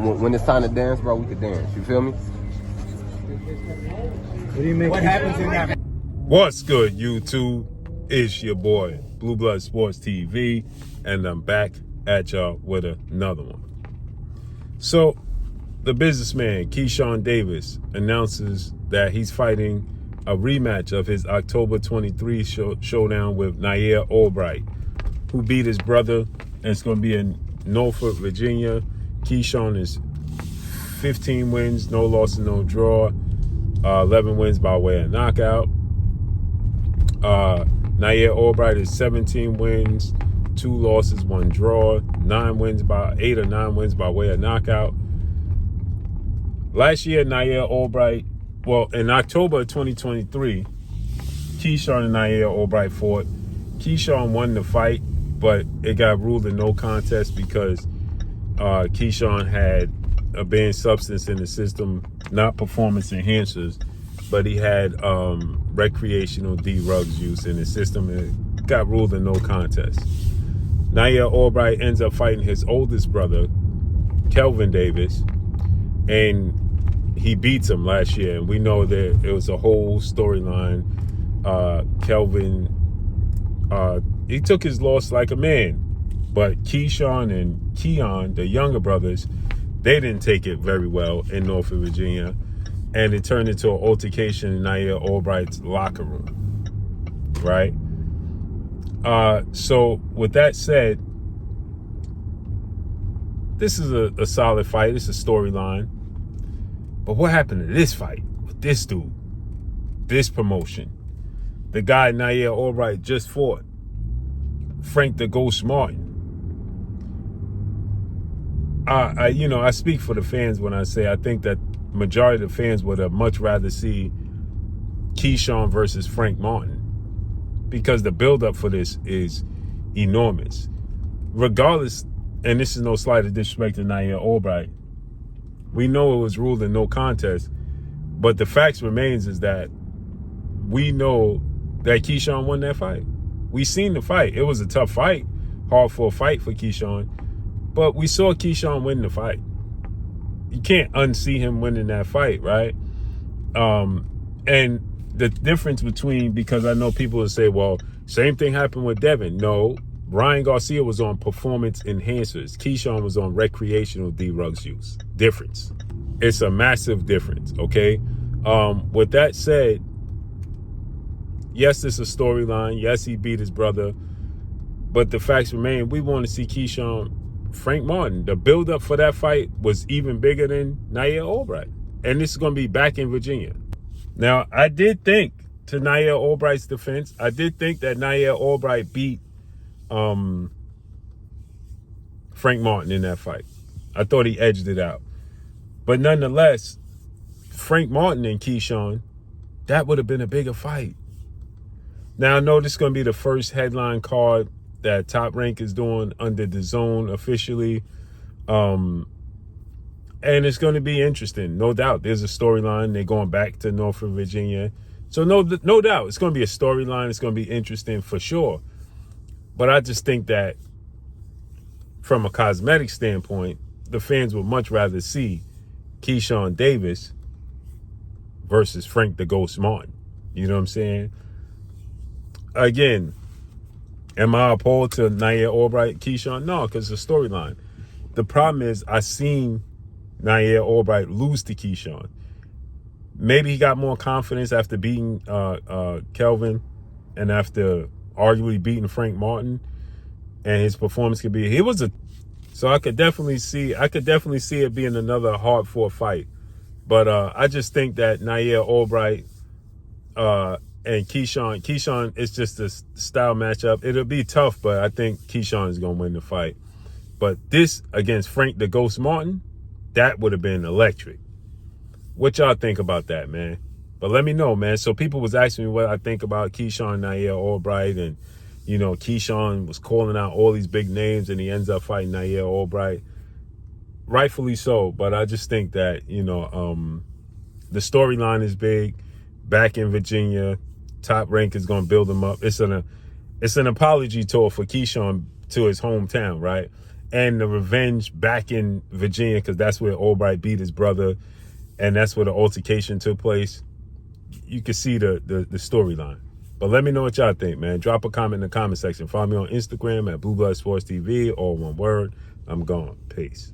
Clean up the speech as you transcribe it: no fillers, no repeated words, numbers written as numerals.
when it's time to dance, bro, we could dance. You feel me? What happens in that? What's good, YouTube? It's your boy, Blue Blood Sports TV, and I'm back at y'all with another one. So, the businessman, Keyshawn Davis, announces that he's fighting a rematch of his October 23 showdown with Nair Albright, who beat his brother, and it's going to be in Norfolk, Virginia. Keyshawn is 15 wins, no loss and no draw, 11 wins by way of knockout. Nair Albright is 17 wins, 2 losses, 1 draw, 8 or 9 wins by way of knockout. Last year, Nair Albright, in October of 2023, Keyshawn and Nair Albright fought. Keyshawn won the fight, but it got ruled a no contest because Keyshawn had a banned substance in the system, not performance enhancers, but he had recreational drugs use in his system, and it got ruled a no contest. Nair Albright ends up fighting his oldest brother, Kelvin Davis, and he beats him last year. And we know that it was a whole storyline. Kelvin, he took his loss like a man, but Keyshawn and Keon, the younger brothers, they didn't take it very well in Norfolk, Virginia, and it turned into an altercation in Nair Albright's locker room, right? So with that said, this is a solid fight. It's a storyline. But what happened to this fight with this dude, this promotion? The guy Nair Albright just fought, Frank the Ghost Martin. I speak for the fans when I say I think that majority of the fans would have much rather see Keyshawn versus Frank Martin, because the buildup for this is enormous. Regardless, and this is no slight of disrespect to Nair Albright, we know it was ruled a no contest, but the facts remains is that we know that Keyshawn won that fight. We seen the fight. It was a tough fight, hard for a fight for Keyshawn, but we saw Keyshawn win the fight. You can't unsee him winning that fight, right? And the difference between, because I know people will say, well, same thing happened with Devin. No, Ryan Garcia was on performance enhancers. Keyshawn was on recreational drugs use. Difference. It's a massive difference, okay? With that said, yes, it's a storyline. Yes, he beat his brother. But the facts remain, we want to see Keyshawn, Frank Martin. The buildup for that fight was even bigger than Nair Albright. And this is going to be back in Virginia. Now, I did think, to Nair Albright's defense, I did think that Nair Albright beat Frank Martin in that fight. I thought he edged it out. But nonetheless, Frank Martin and Keyshawn, that would have been a bigger fight. Now, I know this is going to be the first headline card that Top Rank is doing under the zone officially. And it's going to be interesting. No doubt. There's a storyline. They're going back to Norfolk, Virginia. So no doubt. It's going to be a storyline. It's going to be interesting for sure. But I just think that from a cosmetic standpoint, the fans would much rather see Keyshawn Davis versus Frank the Ghost Martin. You know what I'm saying? Again, am I opposed to Nair Albright, Keyshawn? No, because it's a storyline. The problem is I seen Nair Albright lose to Keyshawn. Maybe he got more confidence after beating Kelvin and after arguably beating Frank Martin, and his performance could be. So I could definitely see it being another hard-fought fight. But I just think that Nair Albright and Keyshawn is just a style matchup. It'll be tough, but I think Keyshawn is going to win the fight. But this against Frank the Ghost Martin, that would have been electric. What y'all think about that, man? But let me know, man. So people was asking me what I think about Keyshawn, Nair Albright, and, you know, Keyshawn was calling out all these big names, and he ends up fighting Nair Albright. Rightfully so, but I just think that, you know, the storyline is big. Back in Virginia, Top Rank is going to build him up. It's an apology tour for Keyshawn to his hometown, right? and the revenge back in Virginia, because that's where Albright beat his brother, and that's where the altercation took place. You can see the storyline. But let me know what y'all think, man. Drop a comment in the comment section. Follow me on Instagram at Blue Blood Sports TV, all one word. I'm gone. Peace.